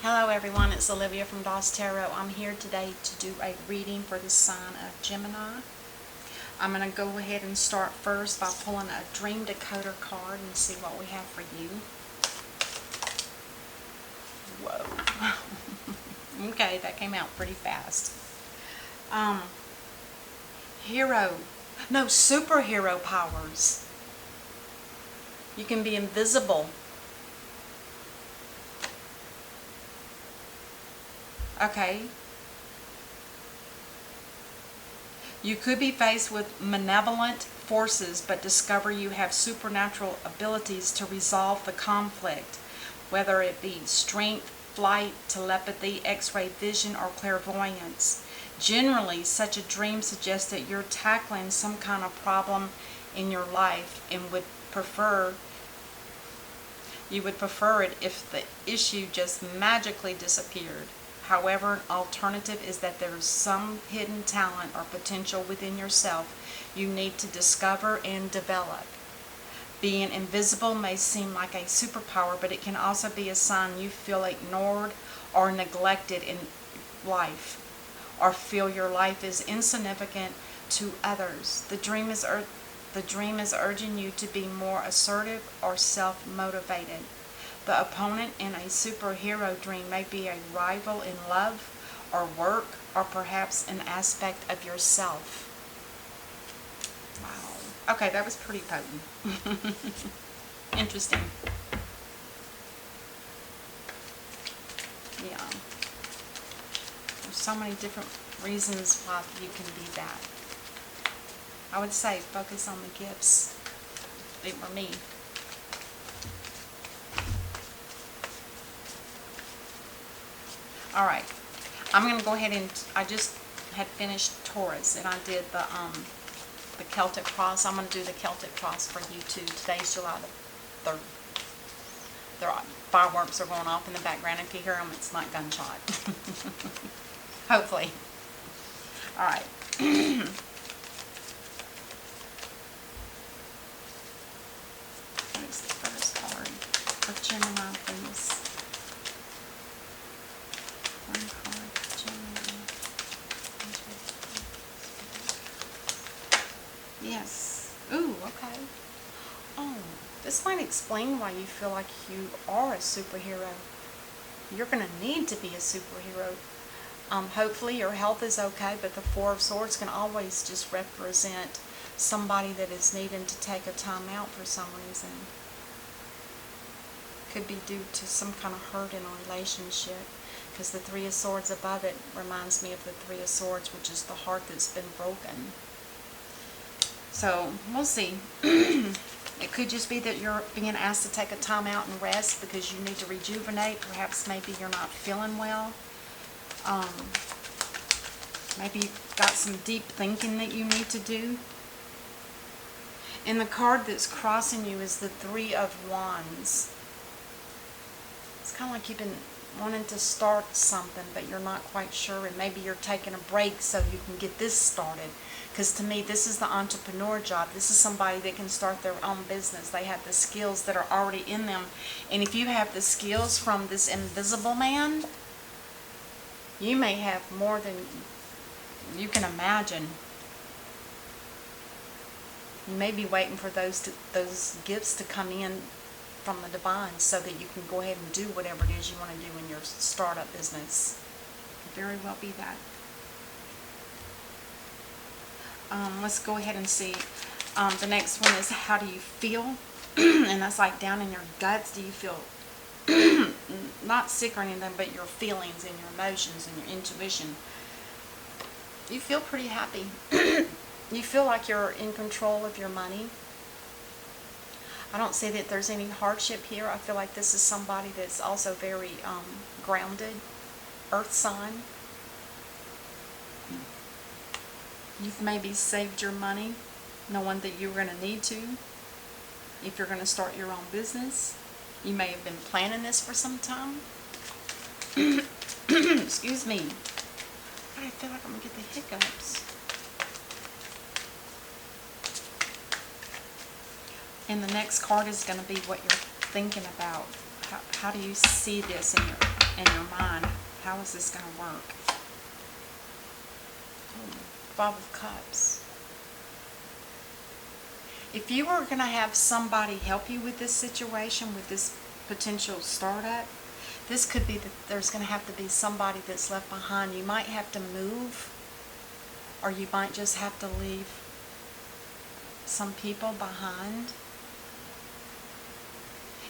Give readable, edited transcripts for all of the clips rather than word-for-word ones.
Hello everyone, it's Olivia from DOS Tarot. I'm here today to do a reading for the sign of Gemini. I'm going to go ahead and start first by pulling a Dream Decoder card and see what we have for you. Whoa. Okay, that came out pretty fast. Superhero powers. You can be invisible. Okay. You could be faced with malevolent forces, but discover you have supernatural abilities to resolve the conflict, whether it be strength, flight, telepathy, x-ray vision, or clairvoyance. Generally, such a dream suggests that you're tackling some kind of problem in your life and you would prefer it if the issue just magically disappeared. However, an alternative is that there is some hidden talent or potential within yourself you need to discover and develop. Being invisible may seem like a superpower, but it can also be a sign you feel ignored or neglected in life, or feel your life is insignificant to others. The dream is urging you to be more assertive or self-motivated. The opponent in a superhero dream may be a rival in love or work, or perhaps an aspect of yourself. Wow. Okay, that was pretty potent. Interesting. Yeah. There's so many different reasons why you can be that. I would say focus on the gifts. They were me. Alright, I'm going to go ahead and, I just had finished Taurus, and I did the Celtic cross. I'm going to do the Celtic cross for you too. Today's July the 3rd. There are fireworks are going off in the background. If you hear them, it's not gunshot. Hopefully. Alright. What is the first card of Gemini, please? Yes. Ooh, okay. Oh, this might explain why you feel like you are a superhero. You're going to need to be a superhero. Hopefully your health is okay, but the Four of Swords can always just represent somebody that is needing to take a time out for some reason. Could be due to some kind of hurt in a relationship, because the Three of Swords above it reminds me of the Three of Swords, which is the heart that's been broken. So, we'll see. It could just be that you're being asked to take a time out and rest because you need to rejuvenate. Perhaps maybe you're not feeling well. Maybe you've got some deep thinking that you need to do. And the card that's crossing you is the Three of Wands. It's kind of like you've been wanting to start something, but you're not quite sure, and maybe you're taking a break so you can get this started. Because to me, this is the entrepreneur job. This is somebody that can start their own business. They have the skills that are already in them. And if you have the skills from this invisible man, you may have more than you can imagine. You may be waiting for those gifts to come in from the divine so that you can go ahead and do whatever it is you want to do in your startup business. Could very well be that. Let's go ahead and see. The next one is, how do you feel? And that's like down in your guts. Do you feel not sick or anything, but your feelings and your emotions and your intuition? You feel pretty happy. You feel like you're in control of your money. I don't see that there's any hardship here. I feel like this is somebody that's also very grounded, earth sign. You've maybe saved your money knowing that you're going to need to if you're going to start your own business. You may have been planning this for some time. Excuse me. I feel like I'm going to get the hiccups. And the next card is going to be what you're thinking about. How do you see this in your in your mind. How is this going to work? Five of Cups. If you are going to have somebody help you with this situation, with this potential startup, this could be that there's going to have to be somebody that's left behind. You might have to move, or you might just have to leave some people behind.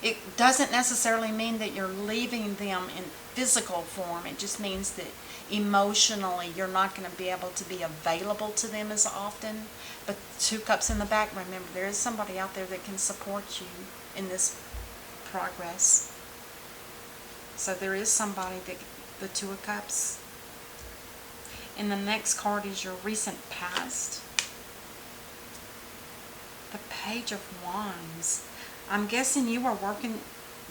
It doesn't necessarily mean that you're leaving them in physical form. It just means that emotionally you're not going to be able to be available to them as often. But 2 cups in the back, remember, there is somebody out there that can support you in this progress. So there is somebody that, the 2 of Cups. And the next card is your recent past. The Page of Wands. I'm guessing you were working,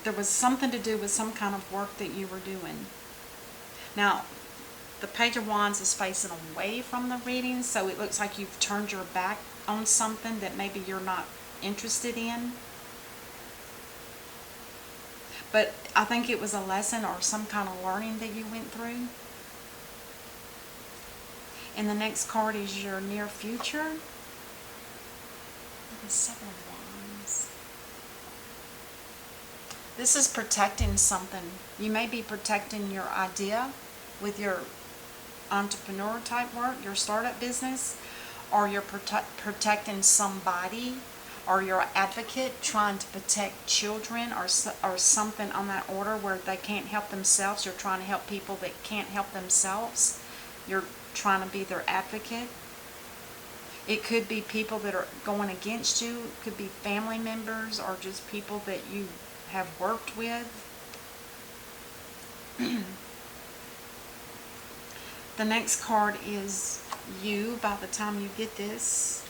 there was something to do with some kind of work that you were doing. Now, the Page of Wands is facing away from the reading, so it looks like you've turned your back on something that maybe you're not interested in. But I think it was a lesson or some kind of learning that you went through. And the next card is your near future. The 7 of Wands. This is protecting something. You may be protecting your idea with your entrepreneur type work, your startup business, or you're protecting somebody, or you're an advocate trying to protect children, or something on that order where they can't help themselves. You're trying to help people that can't help themselves. You're trying to be their advocate. It could be people that are going against you. It could be family members or just people that you have worked with. The next card is you by the time you get this.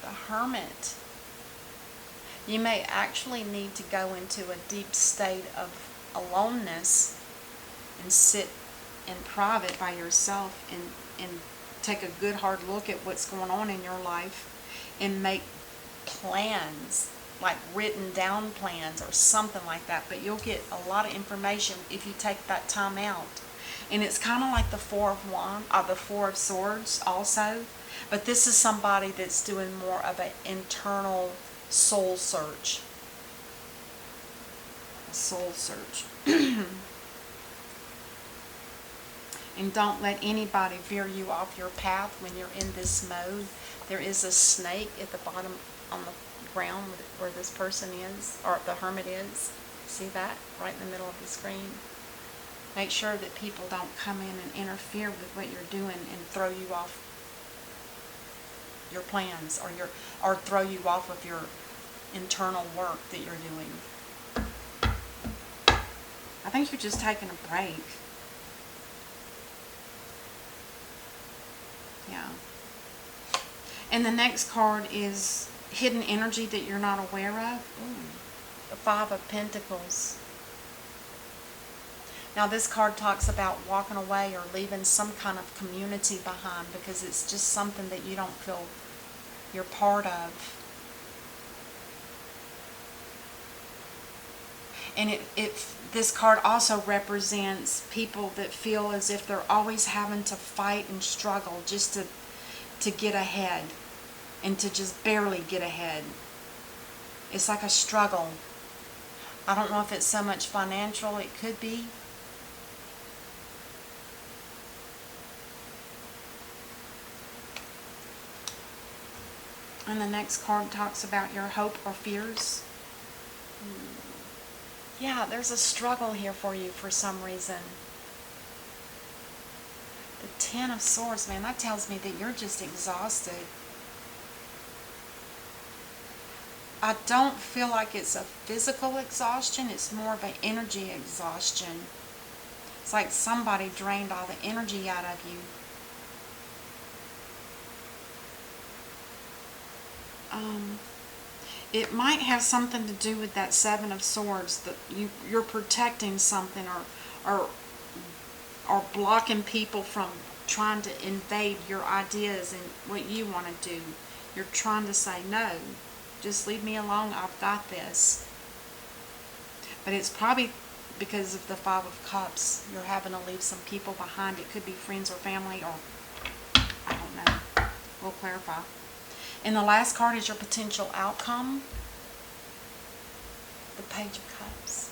The Hermit. You may actually need to go into a deep state of aloneness and sit in private by yourself and take a good hard look at what's going on in your life and make plans, like written down plans or something like that. But you'll get a lot of information if you take that time out. And it's kind of like the 4 of Wands, or the 4 of Swords also. But this is somebody that's doing more of an internal soul search. A soul search. And don't let anybody veer you off your path when you're in this mode. There is a snake at the bottom on the ground where this person is, or the Hermit is. See that? Right in the middle of the screen. Make sure that people don't come in and interfere with what you're doing and throw you off your plans, or throw you off of your internal work that you're doing. I think you're just taking a break. Yeah. And the next card is hidden energy that you're not aware of. The 5 of Pentacles. Now this card talks about walking away or leaving some kind of community behind because it's just something that you don't feel you're part of. And this card also represents people that feel as if they're always having to fight and struggle just to get ahead, and to just barely get ahead. It's like a struggle. I don't know if it's so much financial, it could be. And the next card talks about your hope or fears. Yeah, there's a struggle here for you for some reason. The 10 of Swords, man, that tells me that you're just exhausted. I don't feel like it's a physical exhaustion. It's more of an energy exhaustion. It's like somebody drained all the energy out of you. It might have something to do with that 7 of Swords, that you're protecting something, or blocking people from trying to invade your ideas and what you want to do. You're trying to say, no, just leave me alone, I've got this. But it's probably because of the Five of Cups, you're having to leave some people behind. It could be friends or family, or I don't know. We'll clarify. And the last card is your potential outcome. The Page of Cups.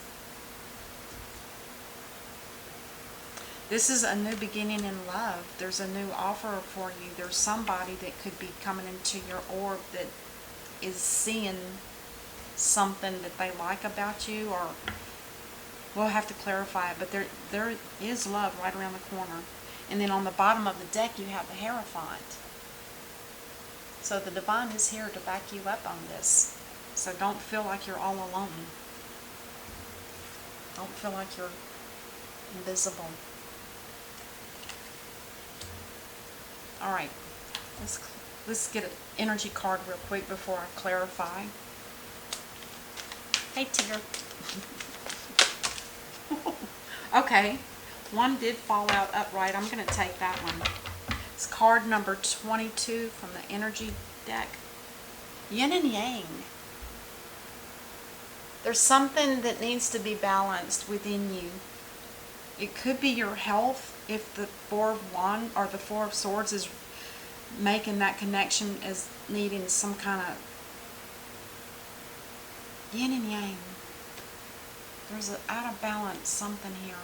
This is a new beginning in love. There's a new offer for you. There's somebody that could be coming into your orb that is seeing something that they like about you, or we'll have to clarify it, but there is love right around the corner. And then on the bottom of the deck you have the Hierophant. So the divine is here to back you up on this. So don't feel like you're all alone. Don't feel like you're invisible. Alright, let's get an energy card real quick before I clarify. Hey, Tigger. Okay, one did fall out upright. I'm going to take that one. It's card number 22 from the energy deck. Yin and Yang. There's something that needs to be balanced within you. It could be your health if the Four of Wands or the Four of Swords is making that connection as needing some kind of yin and yang. There's an out of balance something here.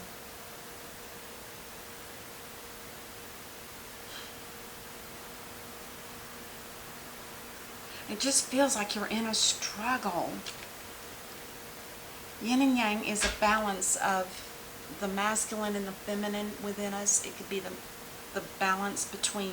It just feels like you're in a struggle. Yin and Yang is a balance of the masculine and the feminine within us. It could be the balance between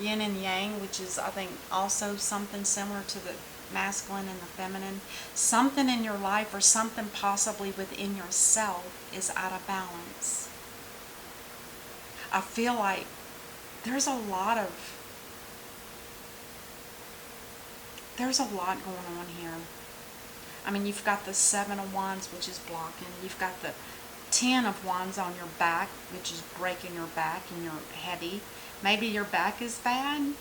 Yin and Yang, which is, I think, also something similar to the masculine and the feminine. Something in your life or something possibly within yourself is out of balance. I feel like there's a lot going on here. I mean, you've got the Seven of Wands, which is blocking. You've got the Ten of Wands on your back, which is breaking your back and you're heavy. Maybe your back is bad.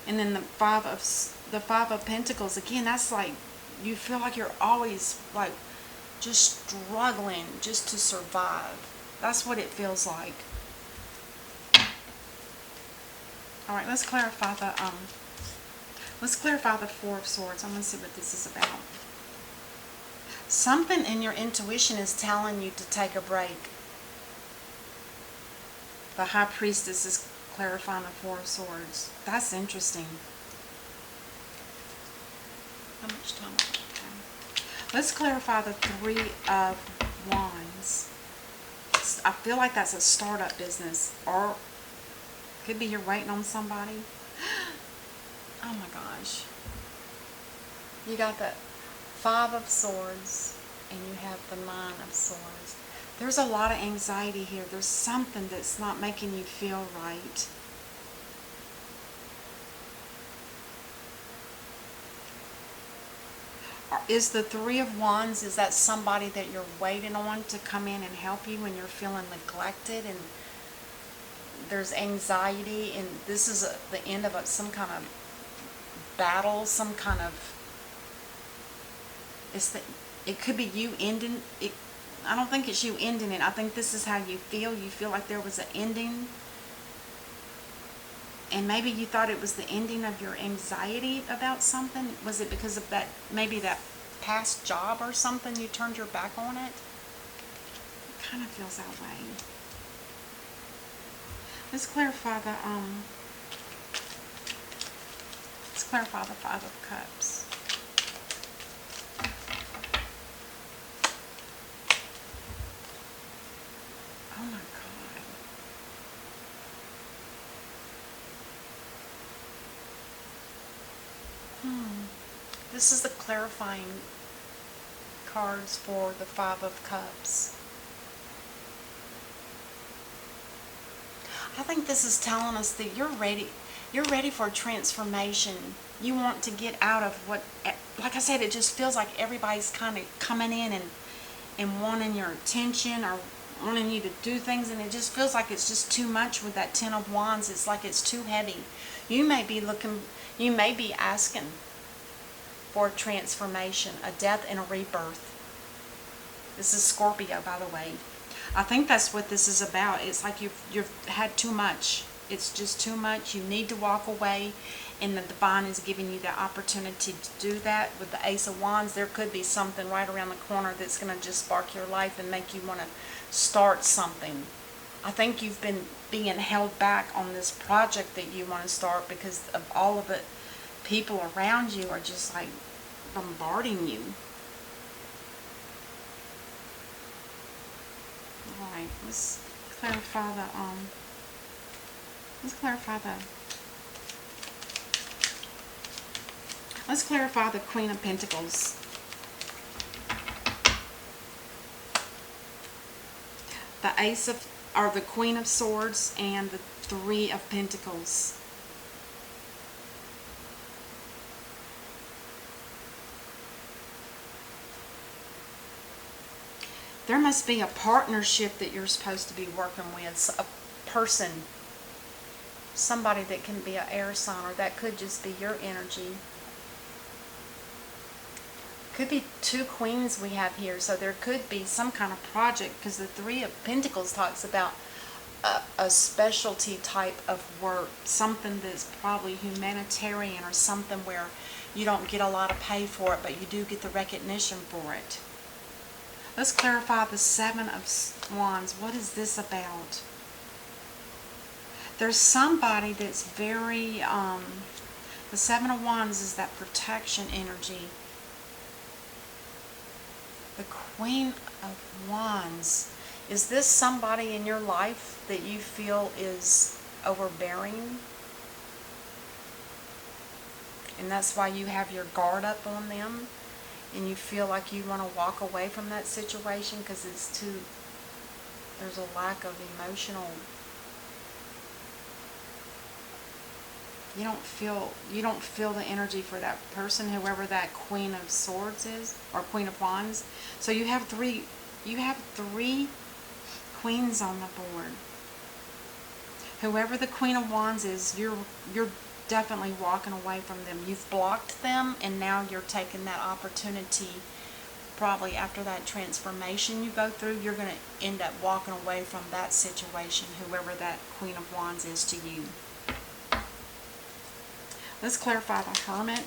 And then the Five of Pentacles, again, that's like, you feel like you're always like just struggling just to survive. That's what it feels like. All right, let's clarify the Four of Swords. I'm going to see what this is about. Something in your intuition is telling you to take a break. The High Priestess is clarifying the Four of Swords. That's interesting. How much time do I have? Let's clarify the Three of Wands. I feel like that's a startup business, or could be you're waiting on somebody. Oh my gosh. You got the Five of Swords and you have the Nine of Swords. There's a lot of anxiety here. There's something that's not making you feel right. Is the Three of Wands, is that somebody that you're waiting on to come in and help you when you're feeling neglected and there's anxiety, and this is the end of some kind of battle, some kind of, it could be you ending it. I don't think it's you ending it. I think this is how you feel. You feel like there was an ending, and maybe you thought it was the ending of your anxiety about something. Was it because of that, maybe that past job or something, you turned your back on it? It kind of feels that way. Let's clarify the Five of Cups. Oh my God. This is the clarifying cards for the Five of Cups. I think this is telling us that you're ready for a transformation. You want to get out of what, like I said, it just feels like everybody's kind of coming in and wanting your attention or wanting you to do things, and it just feels like it's just too much with that Ten of Wands. It's like it's too heavy. You may be asking for transformation, a death and a rebirth. This is Scorpio, by the way. I think that's what this is about. It's like you've had too much. It's just too much. You need to walk away, and the divine is giving you the opportunity to do that. With the Ace of Wands, there could be something right around the corner that's going to just spark your life and make you want to start something. I think you've been being held back on this project that you want to start because of all of the people around you are just like bombarding you. Alright, let's clarify the Queen of Pentacles. The Queen of Swords and the Three of Pentacles. There must be a partnership that you're supposed to be working with, a person, somebody that can be an air sign, or that could just be your energy. Could be two queens we have here, so there could be some kind of project, because the Three of Pentacles talks about a specialty type of work, something that's probably humanitarian or something where you don't get a lot of pay for it, but you do get the recognition for it. Let's clarify the Seven of Wands. What is this about? There's somebody that's very, the Seven of Wands is that protection energy. The Queen of Wands. Is this somebody in your life that you feel is overbearing? And that's why you have your guard up on them? And you feel like you want to walk away from that situation because there's a lack of emotional, you don't feel the energy for that person, whoever that Queen of Swords is, or Queen of Wands. So you have three queens on the board. Whoever the Queen of Wands is, you're definitely walking away from them. You've blocked them, and now you're taking that opportunity. Probably after that transformation you go through, you're going to end up walking away from that situation, whoever that Queen of Wands is to you. Let's clarify the Hermit.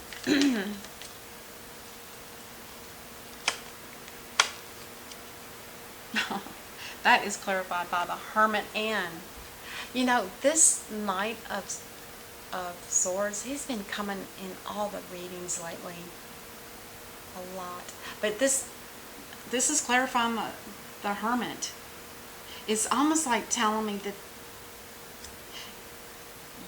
That is clarified by the Hermit. And you know, this Knight of Swords, he's been coming in all the readings lately a lot, but this is clarifying the Hermit. It's almost like telling me that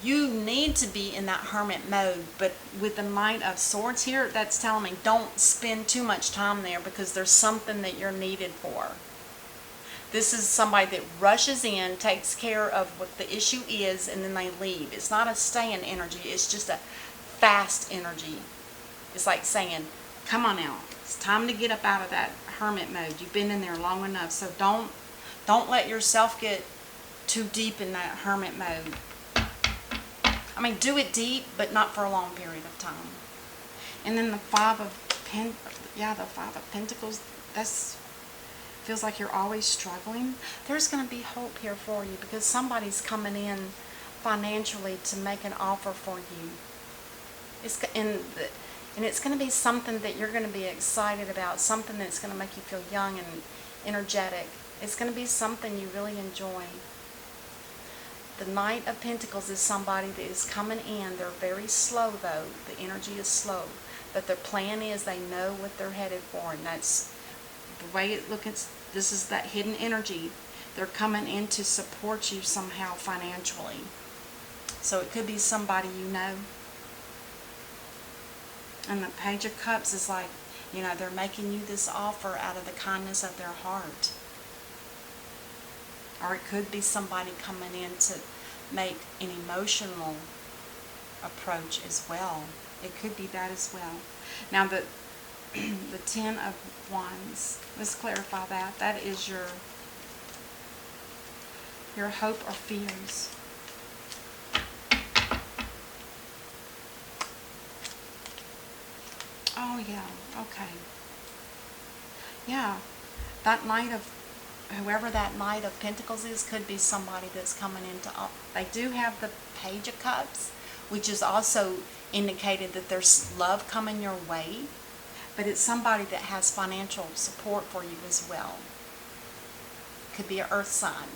you need to be in that hermit mode, but with the Knight of Swords here, that's telling me don't spend too much time there because there's something that you're needed for. This is somebody that rushes in, takes care of what the issue is, and then they leave. It's not a staying energy. It's just a fast energy. It's like saying, come on out. It's time to get up out of that hermit mode. You've been in there long enough. So don't let yourself get too deep in that hermit mode. I mean, do it deep, but not for a long period of time. And then the Five of Pentacles, that's feels like you're always struggling. There's going to be hope here for you because somebody's coming in financially to make an offer for you. And it's going to be something that you're going to be excited about, something that's going to make you feel young and energetic. It's going to be something you really enjoy. The Knight of Pentacles is somebody that is coming in. They're very slow though. The energy is slow. But their plan is they know what they're headed for, and that's the way it looks. This is that hidden energy. They're coming in to support you somehow financially. So it could be somebody you know. And the Page of Cups is like, you know, they're making you this offer out of the kindness of their heart. Or it could be somebody coming in to make an emotional approach as well. It could be that as well. Now the Ten of Wands, let's clarify that. That is your hope or fears. Oh, yeah. Okay. Yeah. That Knight of, whoever that Knight of Pentacles is, could be somebody that's coming into, they do have the Page of Cups, which is also indicated that there's love coming your way, but it's somebody that has financial support for you as well. Could be an earth sign.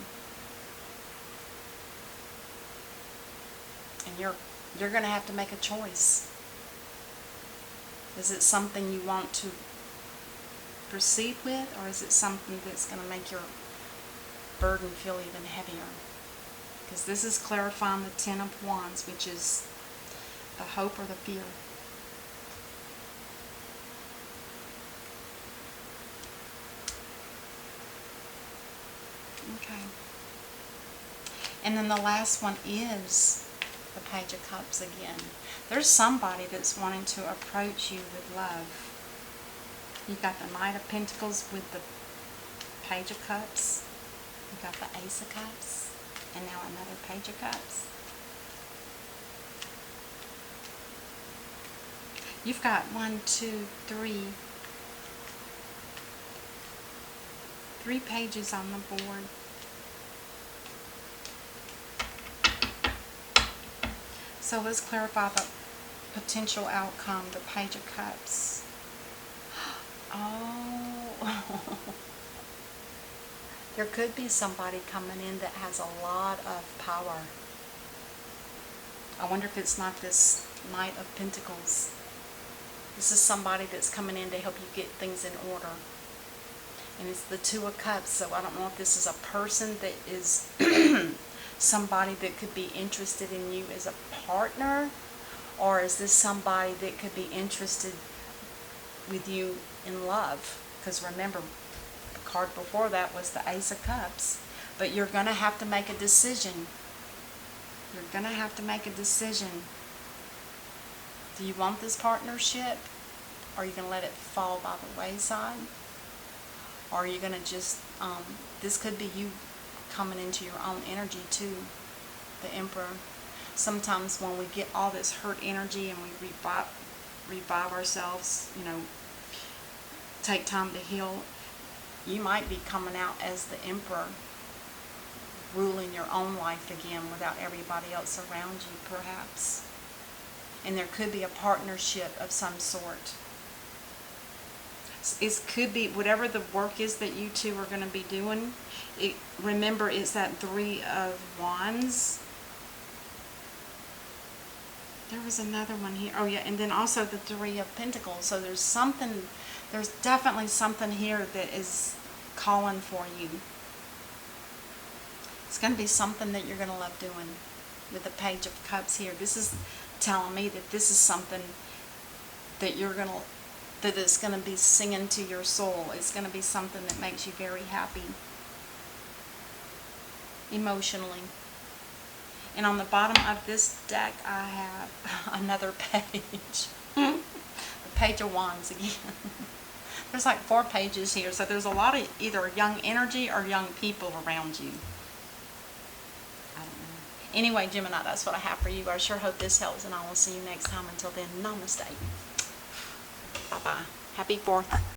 And you're going to have to make a choice. Is it something you want to proceed with, or is it something that's going to make your burden feel even heavier? Because this is clarifying the Ten of Wands, which is the hope or the fear. Okay. And then the last one is the Page of Cups again. There's somebody that's wanting to approach you with love. You've got the Knight of Pentacles with the Page of Cups. You've got the Ace of Cups. And now another Page of Cups. You've got 3 pages on the board. So let's clarify the potential outcome, the Page of Cups. Oh, there could be somebody coming in that has a lot of power. I wonder if it's not this Knight of Pentacles. This is somebody that's coming in to help you get things in order. And it's the Two of Cups, so I don't know if this is a person that is somebody that could be interested in you as a partner, or is this somebody that could be interested with you in love? Because remember, the card before that was the Ace of Cups. But you're going to have to make a decision. You're going to have to make a decision. Do you want this partnership? Or are you going to let it fall by the wayside? Or are you going to just, this could be you coming into your own energy too, the Emperor. Sometimes when we get all this hurt energy and we revive ourselves, you know, take time to heal, you might be coming out as the Emperor, ruling your own life again without everybody else around you, perhaps. And there could be a partnership of some sort. It could be whatever the work is that you two are going to be doing. Remember, it's that Three of Wands. There was another one here. Oh yeah, and then also the Three of Pentacles. So there's something, there's definitely something here that is calling for you. It's going to be something that you're going to love doing with the Page of Cups here. This is telling me that this is something that you're going to, that it's going to be singing to your soul. It's going to be something that makes you very happy emotionally. And on the bottom of this deck, I have another page. The Page of Wands again. There's like 4 pages here, so there's a lot of either young energy or young people around you. I don't know. Anyway, Gemini, that's what I have for you. I sure hope this helps, and I will see you next time. Until then, namaste. Bye-bye. Happy 4th.